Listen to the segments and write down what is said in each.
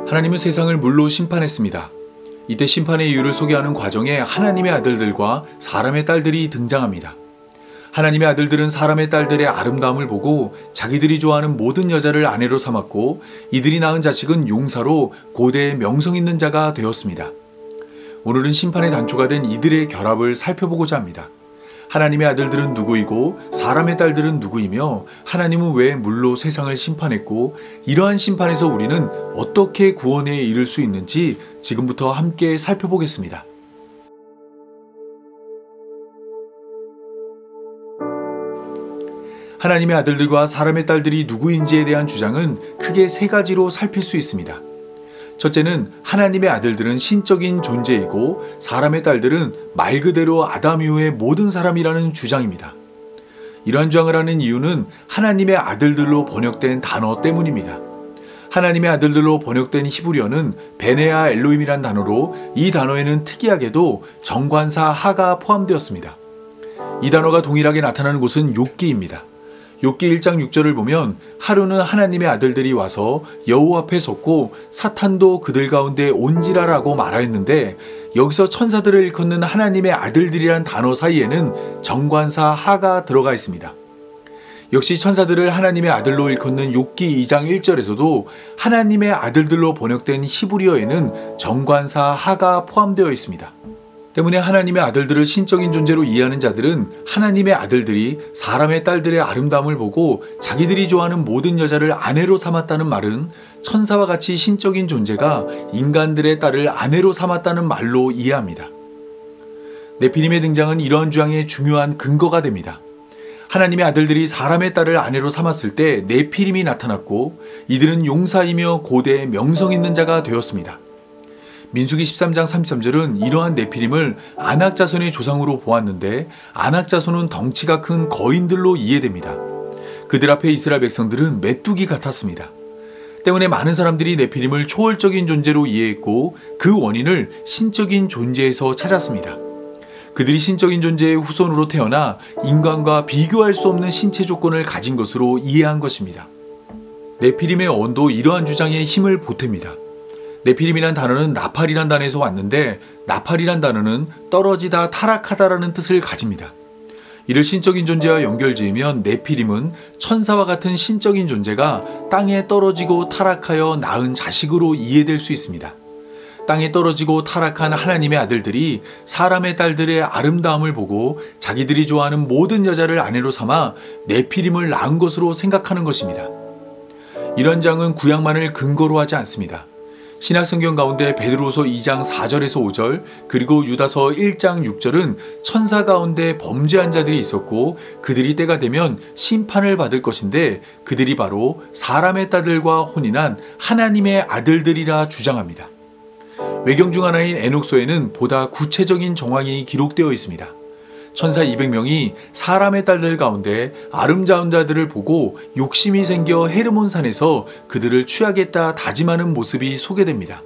하나님은 세상을 물로 심판했습니다. 이때 심판의 이유를 소개하는 과정에 하나님의 아들들과 사람의 딸들이 등장합니다. 하나님의 아들들은 사람의 딸들의 아름다움을 보고 자기들이 좋아하는 모든 여자를 아내로 삼았고, 이들이 낳은 자식은 용사로 고대의 명성 있는 자가 되었습니다. 오늘은 심판의 단초가 된 이들의 결합을 살펴보고자 합니다. 하나님의 아들들은 누구이고 사람의 딸들은 누구이며, 하나님은 왜 물로 세상을 심판했고, 이러한 심판에서 우리는 어떻게 구원에 이를 수 있는지 지금부터 함께 살펴보겠습니다. 하나님의 아들들과 사람의 딸들이 누구인지에 대한 주장은 크게 세 가지로 살필 수 있습니다. 첫째는 하나님의 아들들은 신적인 존재이고 사람의 딸들은 말 그대로 아담 이후의 모든 사람이라는 주장입니다. 이러한 주장을 하는 이유는 하나님의 아들들로 번역된 단어 때문입니다. 하나님의 아들들로 번역된 히브리어는 베네아 엘로힘이란 단어로, 이 단어에는 특이하게도 정관사 하가 포함되었습니다. 이 단어가 동일하게 나타나는 곳은 욥기입니다. 욥기 1장 6절을 보면 하루는 하나님의 아들들이 와서 여호와 앞에 섰고 사탄도 그들 가운데 온지라라고 말하였는데, 여기서 천사들을 일컫는 하나님의 아들들이란 단어 사이에는 정관사 하가 들어가 있습니다. 역시 천사들을 하나님의 아들로 일컫는 욥기 2장 1절에서도 하나님의 아들들로 번역된 히브리어에는 정관사 하가 포함되어 있습니다. 때문에 하나님의 아들들을 신적인 존재로 이해하는 자들은 하나님의 아들들이 사람의 딸들의 아름다움을 보고 자기들이 좋아하는 모든 여자를 아내로 삼았다는 말은 천사와 같이 신적인 존재가 인간들의 딸을 아내로 삼았다는 말로 이해합니다. 네피림의 등장은 이러한 주장의 중요한 근거가 됩니다. 하나님의 아들들이 사람의 딸을 아내로 삼았을 때 네피림이 나타났고, 이들은 용사이며 고대의 명성 있는 자가 되었습니다. 민수기 13장 33절은 이러한 네피림을 아낙 자손의 조상으로 보았는데, 아낙 자손은 덩치가 큰 거인들로 이해됩니다. 그들 앞에 이스라엘 백성들은 메뚜기 같았습니다. 때문에 많은 사람들이 네피림을 초월적인 존재로 이해했고, 그 원인을 신적인 존재에서 찾았습니다. 그들이 신적인 존재의 후손으로 태어나 인간과 비교할 수 없는 신체 조건을 가진 것으로 이해한 것입니다. 네피림의 언도 이러한 주장에 힘을 보탭니다. 네피림이란 단어는 나팔이란 단어에서 왔는데, 나팔이란 단어는 떨어지다, 타락하다라는 뜻을 가집니다. 이를 신적인 존재와 연결지으면 네피림은 천사와 같은 신적인 존재가 땅에 떨어지고 타락하여 낳은 자식으로 이해될 수 있습니다. 땅에 떨어지고 타락한 하나님의 아들들이 사람의 딸들의 아름다움을 보고 자기들이 좋아하는 모든 여자를 아내로 삼아 네피림을 낳은 것으로 생각하는 것입니다. 이런 장은 구약만을 근거로 하지 않습니다. 신약성경 가운데 베드로서 2장 4절에서 5절, 그리고 유다서 1장 6절은 천사 가운데 범죄한 자들이 있었고 그들이 때가 되면 심판을 받을 것인데, 그들이 바로 사람의 딸들과 혼인한 하나님의 아들들이라 주장합니다. 외경 중 하나인 에녹서에는 보다 구체적인 정황이 기록되어 있습니다. 천사 200명이 사람의 딸들 가운데 아름다운 자들을 보고 욕심이 생겨 헤르몬산에서 그들을 취하겠다 다짐하는 모습이 소개됩니다.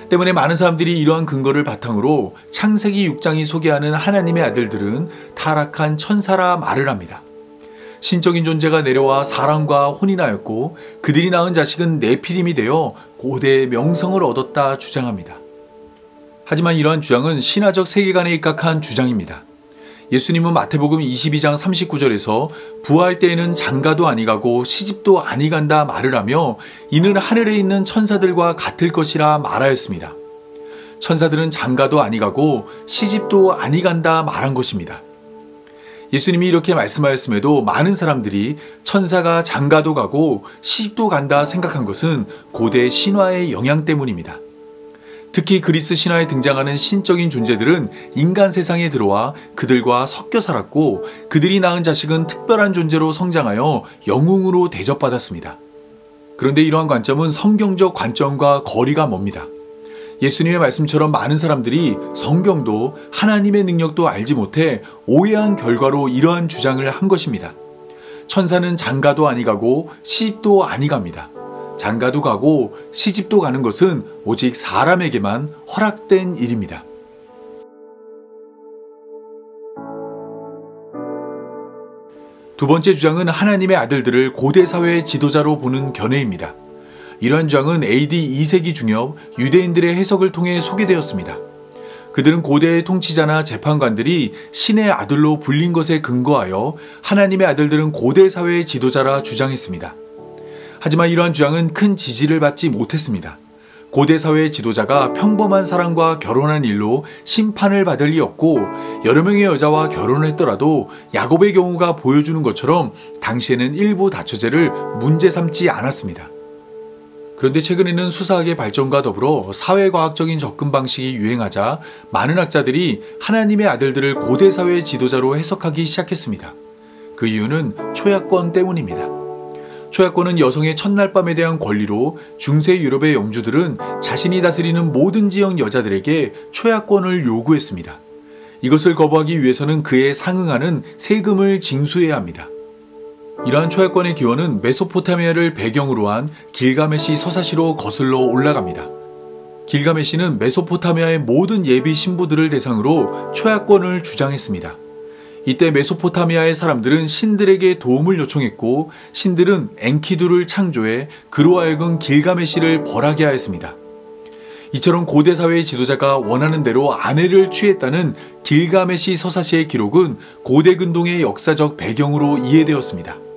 때문에 많은 사람들이 이러한 근거를 바탕으로 창세기 6장이 소개하는 하나님의 아들들은 타락한 천사라 말을 합니다. 신적인 존재가 내려와 사람과 혼인하였고 그들이 낳은 자식은 네피림이 되어 고대의 명성을 얻었다 주장합니다. 하지만 이러한 주장은 신화적 세계관에 입각한 주장입니다. 예수님은 마태복음 22장 39절에서 부활 때에는 장가도 아니가고 시집도 아니간다 말을 하며, 이는 하늘에 있는 천사들과 같을 것이라 말하였습니다. 천사들은 장가도 아니가고 시집도 아니간다 말한 것입니다. 예수님이 이렇게 말씀하였음에도 많은 사람들이 천사가 장가도 가고 시집도 간다 생각한 것은 고대 신화의 영향 때문입니다. 특히 그리스 신화에 등장하는 신적인 존재들은 인간 세상에 들어와 그들과 섞여 살았고, 그들이 낳은 자식은 특별한 존재로 성장하여 영웅으로 대접받았습니다. 그런데 이러한 관점은 성경적 관점과 거리가 멉니다. 예수님의 말씀처럼 많은 사람들이 성경도 하나님의 능력도 알지 못해 오해한 결과로 이러한 주장을 한 것입니다. 천사는 장가도 아니가고 시집도 아니갑니다. 장가도 가고 시집도 가는 것은 오직 사람에게만 허락된 일입니다. 두 번째 주장은 하나님의 아들들을 고대 사회의 지도자로 보는 견해입니다. 이러한 주장은 AD 2세기 중엽 유대인들의 해석을 통해 소개되었습니다. 그들은 고대의 통치자나 재판관들이 신의 아들로 불린 것에 근거하여 하나님의 아들들은 고대 사회의 지도자라 주장했습니다. 하지만 이러한 주장은 큰 지지를 받지 못했습니다. 고대 사회의 지도자가 평범한 사람과 결혼한 일로 심판을 받을 리 없고 여러 명의 여자와 결혼을 했더라도 야곱의 경우가 보여주는 것처럼 당시에는 일부 다처제를 문제 삼지 않았습니다. 그런데 최근에는 수사학의 발전과 더불어 사회과학적인 접근 방식이 유행하자 많은 학자들이 하나님의 아들들을 고대 사회의 지도자로 해석하기 시작했습니다. 그 이유는 초약권 때문입니다. 초약권은 여성의 첫날 밤에 대한 권리로 중세 유럽의 영주들은 자신이 다스리는 모든 지역 여자들에게 초약권을 요구했습니다. 이것을 거부하기 위해서는 그에 상응하는 세금을 징수해야 합니다. 이러한 초약권의 기원은 메소포타미아를 배경으로 한 길가메시 서사시로 거슬러 올라갑니다. 길가메시는 메소포타미아의 모든 예비 신부들을 대상으로 초약권을 주장했습니다. 이때 메소포타미아의 사람들은 신들에게 도움을 요청했고 신들은 엔키두를 창조해 그로 하여금 길가메시를 벌하게 하였습니다. 이처럼 고대 사회의 지도자가 원하는 대로 아내를 취했다는 길가메시 서사시의 기록은 고대 근동의 역사적 배경으로 이해되었습니다.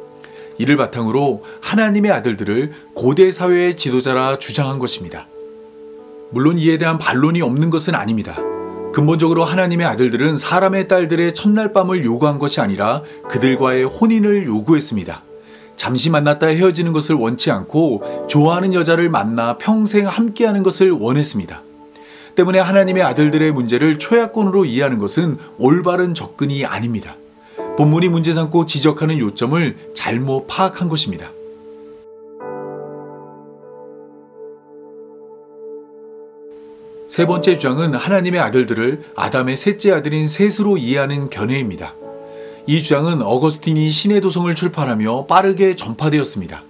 이를 바탕으로 하나님의 아들들을 고대 사회의 지도자라 주장한 것입니다. 물론 이에 대한 반론이 없는 것은 아닙니다. 근본적으로 하나님의 아들들은 사람의 딸들의 첫날 밤을 요구한 것이 아니라 그들과의 혼인을 요구했습니다. 잠시 만났다 헤어지는 것을 원치 않고 좋아하는 여자를 만나 평생 함께하는 것을 원했습니다. 때문에 하나님의 아들들의 문제를 초약권으로 이해하는 것은 올바른 접근이 아닙니다. 본문이 문제 삼고 지적하는 요점을 잘못 파악한 것입니다. 세 번째 주장은 하나님의 아들들을 아담의 셋째 아들인 셋으로 이해하는 견해입니다. 이 주장은 어거스틴이 신의 도성을 출판하며 빠르게 전파되었습니다.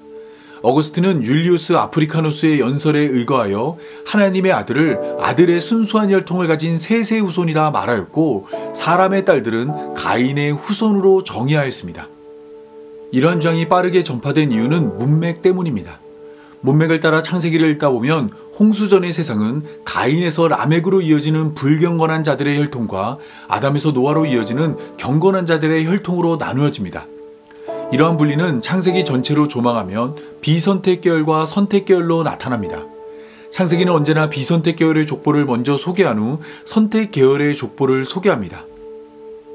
어거스틴은 율리우스 아프리카누스의 연설에 의거하여 하나님의 아들을 아들의 순수한 혈통을 가진 셋의 후손이라 말하였고 사람의 딸들은 가인의 후손으로 정의하였습니다. 이러한 주장이 빠르게 전파된 이유는 문맥 때문입니다. 문맥을 따라 창세기를 읽다 보면 홍수전의 세상은 가인에서 라멕으로 이어지는 불경건한 자들의 혈통과 아담에서 노아로 이어지는 경건한 자들의 혈통으로 나누어집니다. 이러한 분리는 창세기 전체로 조망하면 비선택 계열과 선택 계열로 나타납니다. 창세기는 언제나 비선택 계열의 족보를 먼저 소개한 후 선택 계열의 족보를 소개합니다.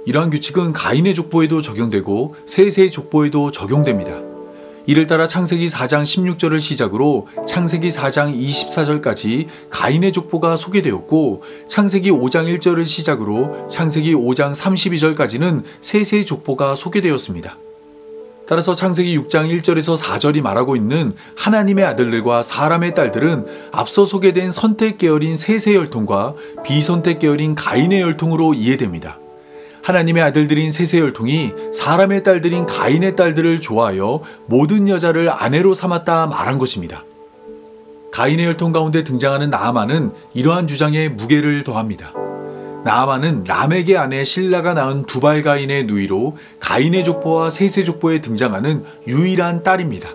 이러한 규칙은 가인의 족보에도 적용되고 셋의 족보에도 적용됩니다. 이를 따라 창세기 4장 16절을 시작으로 창세기 4장 24절까지 가인의 족보가 소개되었고 창세기 5장 1절을 시작으로 창세기 5장 32절까지는 셋의 족보가 소개되었습니다. 따라서 창세기 6장 1절에서 4절이 말하고 있는 하나님의 아들들과 사람의 딸들은 앞서 소개된 선택 계열인 셋의 혈통과 비선택 계열인 가인의 혈통으로 이해됩니다. 하나님의 아들들인 셋의 혈통이 사람의 딸들인 가인의 딸들을 좋아하여 모든 여자를 아내로 삼았다 말한 것입니다. 가인의 혈통 가운데 등장하는 나아만은 이러한 주장에 무게를 더합니다. 나아만은 라멕의 아내 실라가 낳은 두발 가인의 누이로 가인의 족보와 셋의 족보에 등장하는 유일한 딸입니다.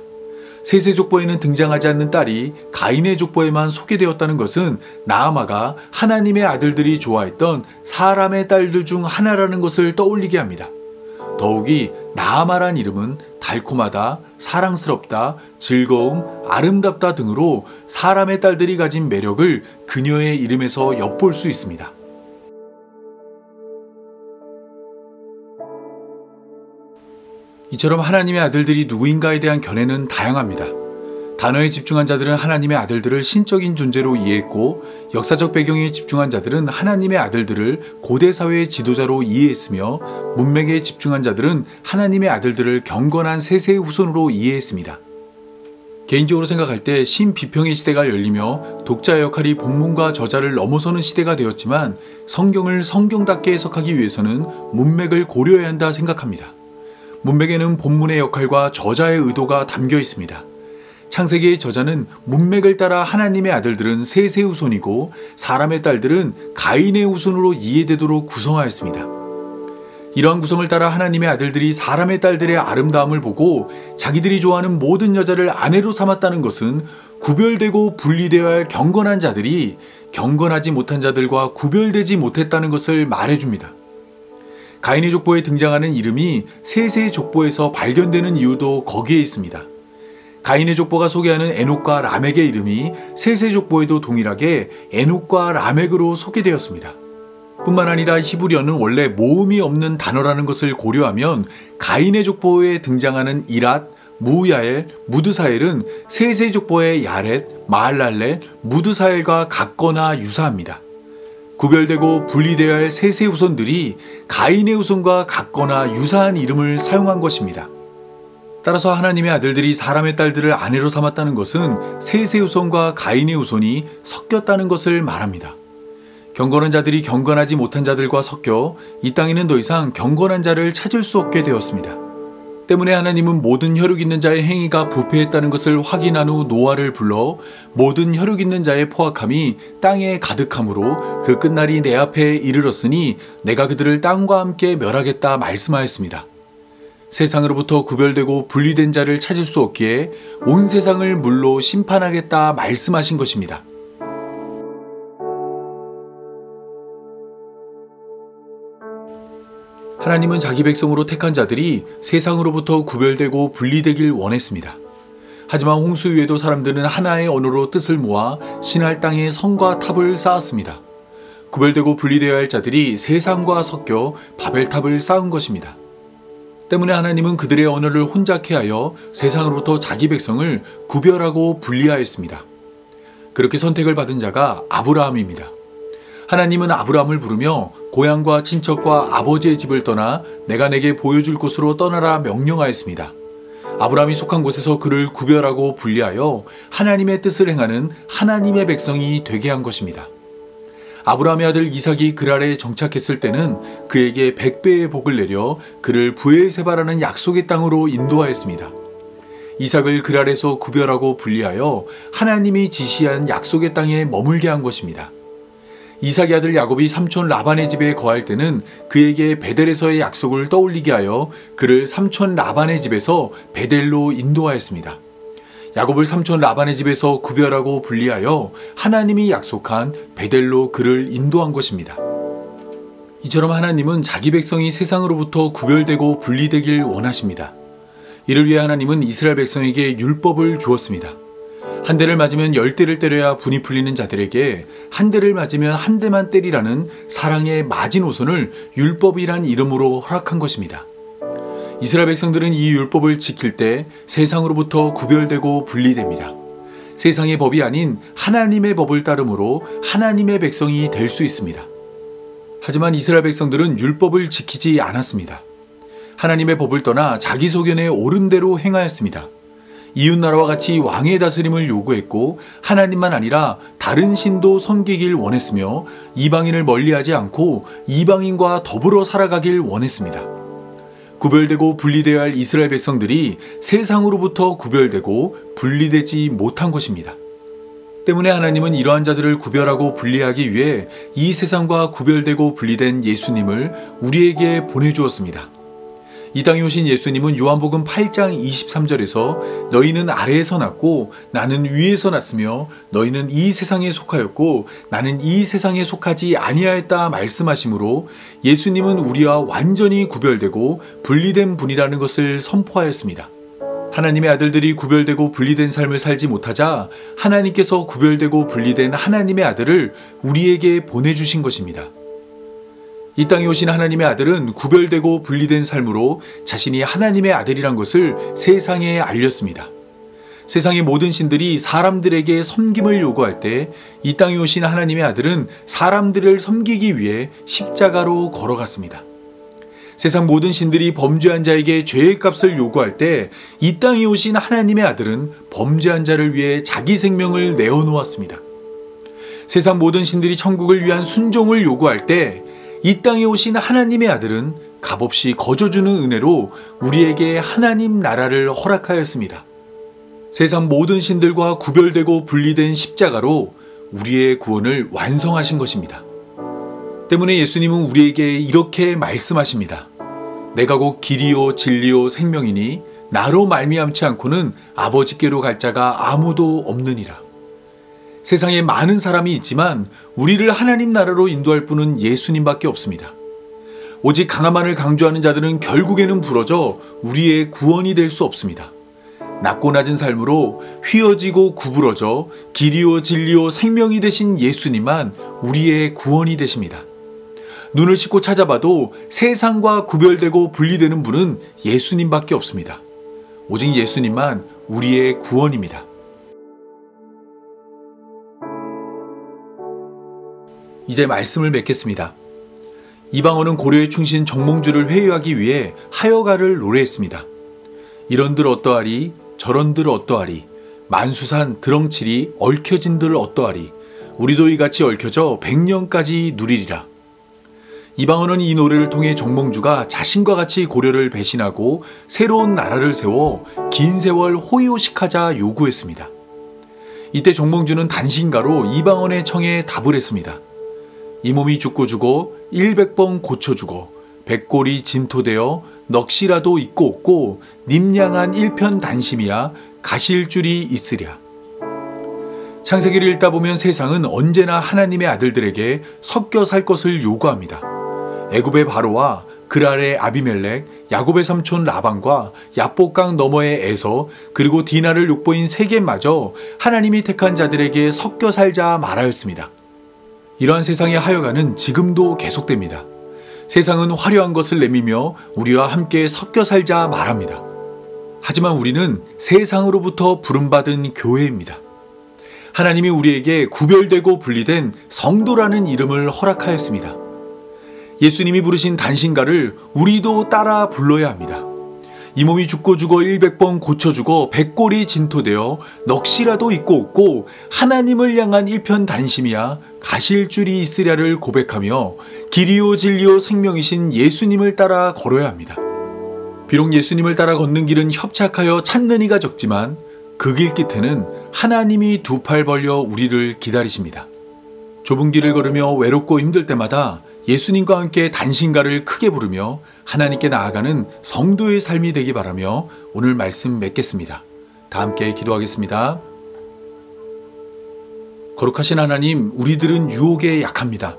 셋의 족보에는 등장하지 않는 딸이 가인의 족보에만 소개되었다는 것은 나아마가 하나님의 아들들이 좋아했던 사람의 딸들 중 하나라는 것을 떠올리게 합니다. 더욱이 나아마란 이름은 달콤하다, 사랑스럽다, 즐거움, 아름답다 등으로 사람의 딸들이 가진 매력을 그녀의 이름에서 엿볼 수 있습니다. 이처럼 하나님의 아들들이 누구인가에 대한 견해는 다양합니다. 단어에 집중한 자들은 하나님의 아들들을 신적인 존재로 이해했고 역사적 배경에 집중한 자들은 하나님의 아들들을 고대 사회의 지도자로 이해했으며 문맥에 집중한 자들은 하나님의 아들들을 경건한 셋의 후손으로 이해했습니다. 개인적으로 생각할 때 신비평의 시대가 열리며 독자의 역할이 본문과 저자를 넘어서는 시대가 되었지만 성경을 성경답게 해석하기 위해서는 문맥을 고려해야 한다 생각합니다. 문맥에는 본문의 역할과 저자의 의도가 담겨 있습니다. 창세기의 저자는 문맥을 따라 하나님의 아들들은 셋의 후손이고 사람의 딸들은 가인의 후손으로 이해되도록 구성하였습니다. 이러한 구성을 따라 하나님의 아들들이 사람의 딸들의 아름다움을 보고 자기들이 좋아하는 모든 여자를 아내로 삼았다는 것은 구별되고 분리되어야 할 경건한 자들이 경건하지 못한 자들과 구별되지 못했다는 것을 말해줍니다. 가인의 족보에 등장하는 이름이 셋의 족보에서 발견되는 이유도 거기에 있습니다. 가인의 족보가 소개하는 에녹과 라멕의 이름이 셋의 족보에도 동일하게 에녹과 라멕으로 소개되었습니다. 뿐만 아니라 히브리어는 원래 모음이 없는 단어라는 것을 고려하면 가인의 족보에 등장하는 이랏, 무야엘, 무드사엘은 셋의 족보의 야렛, 마할랄렛, 무드사엘과 같거나 유사합니다. 구별되고 분리되어야 할 셋의 후손들이 가인의 후손과 같거나 유사한 이름을 사용한 것입니다. 따라서 하나님의 아들들이 사람의 딸들을 아내로 삼았다는 것은 셋의 후손과 가인의 후손이 섞였다는 것을 말합니다. 경건한 자들이 경건하지 못한 자들과 섞여 이 땅에는 더 이상 경건한 자를 찾을 수 없게 되었습니다. 때문에 하나님은 모든 혈육 있는 자의 행위가 부패했다는 것을 확인한 후 노아를 불러 모든 혈육 있는 자의 포악함이 땅에 가득함으로 그 끝날이 내 앞에 이르렀으니 내가 그들을 땅과 함께 멸하겠다 말씀하였습니다. 세상으로부터 구별되고 분리된 자를 찾을 수 없기에 온 세상을 물로 심판하겠다 말씀하신 것입니다. 하나님은 자기 백성으로 택한 자들이 세상으로부터 구별되고 분리되길 원했습니다. 하지만 홍수 위에도 사람들은 하나의 언어로 뜻을 모아 신할 땅에 성과 탑을 쌓았습니다. 구별되고 분리되어야 할 자들이 세상과 섞여 바벨탑을 쌓은 것입니다. 때문에 하나님은 그들의 언어를 혼잡케 하여 세상으로부터 자기 백성을 구별하고 분리하였습니다. 그렇게 선택을 받은 자가 아브라함입니다. 하나님은 아브라함을 부르며 고향과 친척과 아버지의 집을 떠나 내가 내게 보여줄 곳으로 떠나라 명령하였습니다. 아브라함이 속한 곳에서 그를 구별하고 분리하여 하나님의 뜻을 행하는 하나님의 백성이 되게 한 것입니다. 아브라함의 아들 이삭이 그랄에 정착했을 때는 그에게 100배의 복을 내려 그를 브엘세바라는 약속의 땅으로 인도하였습니다. 이삭을 그랄에서 구별하고 분리하여 하나님이 지시한 약속의 땅에 머물게 한 것입니다. 이삭의 아들 야곱이 삼촌 라반의 집에 거할 때는 그에게 베델에서의 약속을 떠올리게 하여 그를 삼촌 라반의 집에서 베델로 인도하였습니다. 야곱을 삼촌 라반의 집에서 구별하고 분리하여 하나님이 약속한 베델로 그를 인도한 것입니다. 이처럼 하나님은 자기 백성이 세상으로부터 구별되고 분리되길 원하십니다. 이를 위해 하나님은 이스라엘 백성에게 율법을 주었습니다. 한 대를 맞으면 10대를 때려야 분이 풀리는 자들에게 한 대를 맞으면 한 대만 때리라는 사랑의 마지노선을 율법이란 이름으로 허락한 것입니다. 이스라엘 백성들은 이 율법을 지킬 때 세상으로부터 구별되고 분리됩니다. 세상의 법이 아닌 하나님의 법을 따름으로 하나님의 백성이 될 수 있습니다. 하지만 이스라엘 백성들은 율법을 지키지 않았습니다. 하나님의 법을 떠나 자기 소견에 옳은 대로 행하였습니다. 이웃나라와 같이 왕의 다스림을 요구했고 하나님만 아니라 다른 신도 섬기길 원했으며 이방인을 멀리하지 않고 이방인과 더불어 살아가길 원했습니다. 구별되고 분리되어야 할 이스라엘 백성들이 세상으로부터 구별되고 분리되지 못한 것입니다. 때문에 하나님은 이러한 자들을 구별하고 분리하기 위해 이 세상과 구별되고 분리된 예수님을 우리에게 보내주었습니다. 이 땅에 오신 예수님은 요한복음 8장 23절에서 너희는 아래에서 났고 나는 위에서 났으며 너희는 이 세상에 속하였고 나는 이 세상에 속하지 아니하였다 말씀하시므로 예수님은 우리와 완전히 구별되고 분리된 분이라는 것을 선포하였습니다. 하나님의 아들들이 구별되고 분리된 삶을 살지 못하자 하나님께서 구별되고 분리된 하나님의 아들을 우리에게 보내주신 것입니다. 이 땅에 오신 하나님의 아들은 구별되고 분리된 삶으로 자신이 하나님의 아들이란 것을 세상에 알렸습니다. 세상의 모든 신들이 사람들에게 섬김을 요구할 때 이 땅에 오신 하나님의 아들은 사람들을 섬기기 위해 십자가로 걸어갔습니다. 세상 모든 신들이 범죄한 자에게 죄의 값을 요구할 때 이 땅에 오신 하나님의 아들은 범죄한 자를 위해 자기 생명을 내어놓았습니다. 세상 모든 신들이 천국을 위한 순종을 요구할 때 이 땅에 오신 하나님의 아들은 값없이 거저주는 은혜로 우리에게 하나님 나라를 허락하였습니다. 세상 모든 신들과 구별되고 분리된 십자가로 우리의 구원을 완성하신 것입니다. 때문에 예수님은 우리에게 이렇게 말씀하십니다. 내가 곧 길이요 진리요 생명이니 나로 말미암지 않고는 아버지께로 갈 자가 아무도 없느니라. 세상에 많은 사람이 있지만 우리를 하나님 나라로 인도할 분은 예수님밖에 없습니다. 오직 강함만을 강조하는 자들은 결국에는 부러져 우리의 구원이 될 수 없습니다. 낮고 낮은 삶으로 휘어지고 구부러져 길이요 진리요 생명이 되신 예수님만 우리의 구원이 되십니다. 눈을 씻고 찾아봐도 세상과 구별되고 분리되는 분은 예수님밖에 없습니다. 오직 예수님만 우리의 구원입니다. 이제 말씀을 맺겠습니다. 이방원은 고려의 충신 정몽주를 회유하기 위해 하여가를 노래했습니다. 이런들 어떠하리 저런들 어떠하리 만수산 드렁칠이 얽혀진들 어떠하리 우리도 이같이 얽혀져 100년까지 누리리라. 이방원은 이 노래를 통해 정몽주가 자신과 같이 고려를 배신하고 새로운 나라를 세워 긴 세월 호의호식하자 요구했습니다. 이때 정몽주는 단신가로 이방원의 청에 답을 했습니다. 이 몸이 죽고 주고 100번 고쳐주고 백골이 진토되어 넋이라도 있고 없고 님량한 일편단심이야 가실 줄이 있으랴. 창세기를 읽다 보면 세상은 언제나 하나님의 아들들에게 섞여 살 것을 요구합니다. 애굽의 바로와 그 아래 아비멜렉, 야곱의 삼촌 라반과 야복강 너머의 에서 그리고 디나를 욕보인 세겜마저 하나님이 택한 자들에게 섞여 살자 말하였습니다. 이러한 세상의 하여가는 지금도 계속됩니다. 세상은 화려한 것을 내미며 우리와 함께 섞여 살자 말합니다. 하지만 우리는 세상으로부터 부름받은 교회입니다. 하나님이 우리에게 구별되고 분리된 성도라는 이름을 허락하였습니다. 예수님이 부르신 단신가를 우리도 따라 불러야 합니다. 이 몸이 죽고 죽어 100번 고쳐주고 백골이 진토되어 넋이라도 있고 없고 하나님을 향한 일편단심이야 가실 줄이 있으랴를 고백하며 길이요 진리요 생명이신 예수님을 따라 걸어야 합니다. 비록 예수님을 따라 걷는 길은 협착하여 찾는 이가 적지만 그 길 끝에는 하나님이 두 팔 벌려 우리를 기다리십니다. 좁은 길을 걸으며 외롭고 힘들 때마다 예수님과 함께 단신가를 크게 부르며 하나님께 나아가는 성도의 삶이 되기 바라며 오늘 말씀 맺겠습니다. 다 함께 기도하겠습니다. 거룩하신 하나님, 우리들은 유혹에 약합니다.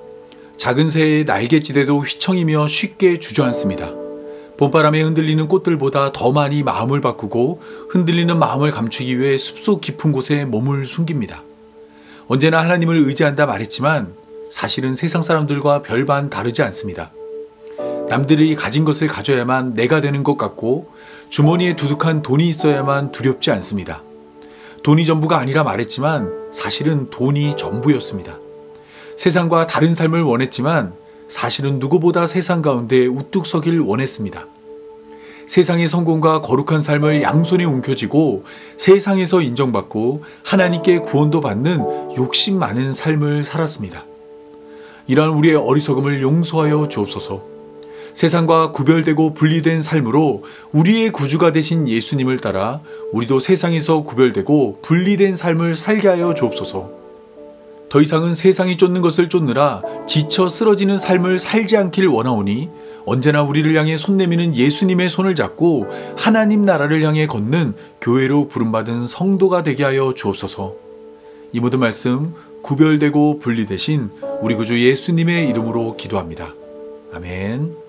작은 새의 날갯짓에도 휘청이며 쉽게 주저앉습니다. 봄바람에 흔들리는 꽃들보다 더 많이 마음을 바꾸고 흔들리는 마음을 감추기 위해 숲속 깊은 곳에 몸을 숨깁니다. 언제나 하나님을 의지한다 말했지만 사실은 세상 사람들과 별반 다르지 않습니다. 남들이 가진 것을 가져야만 내가 되는 것 같고 주머니에 두둑한 돈이 있어야만 두렵지 않습니다. 돈이 전부가 아니라 말했지만 사실은 돈이 전부였습니다. 세상과 다른 삶을 원했지만 사실은 누구보다 세상 가운데 우뚝 서길 원했습니다. 세상의 성공과 거룩한 삶을 양손에 움켜쥐고 세상에서 인정받고 하나님께 구원도 받는 욕심 많은 삶을 살았습니다. 이러한 우리의 어리석음을 용서하여 주옵소서. 세상과 구별되고 분리된 삶으로 우리의 구주가 되신 예수님을 따라 우리도 세상에서 구별되고 분리된 삶을 살게 하여 주옵소서. 더 이상은 세상이 쫓는 것을 쫓느라 지쳐 쓰러지는 삶을 살지 않길 원하오니 언제나 우리를 향해 손 내미는 예수님의 손을 잡고 하나님 나라를 향해 걷는 교회로 부름받은 성도가 되게 하여 주옵소서. 이 모든 말씀 구별되고 분리되신 우리 구주 예수님의 이름으로 기도합니다. 아멘.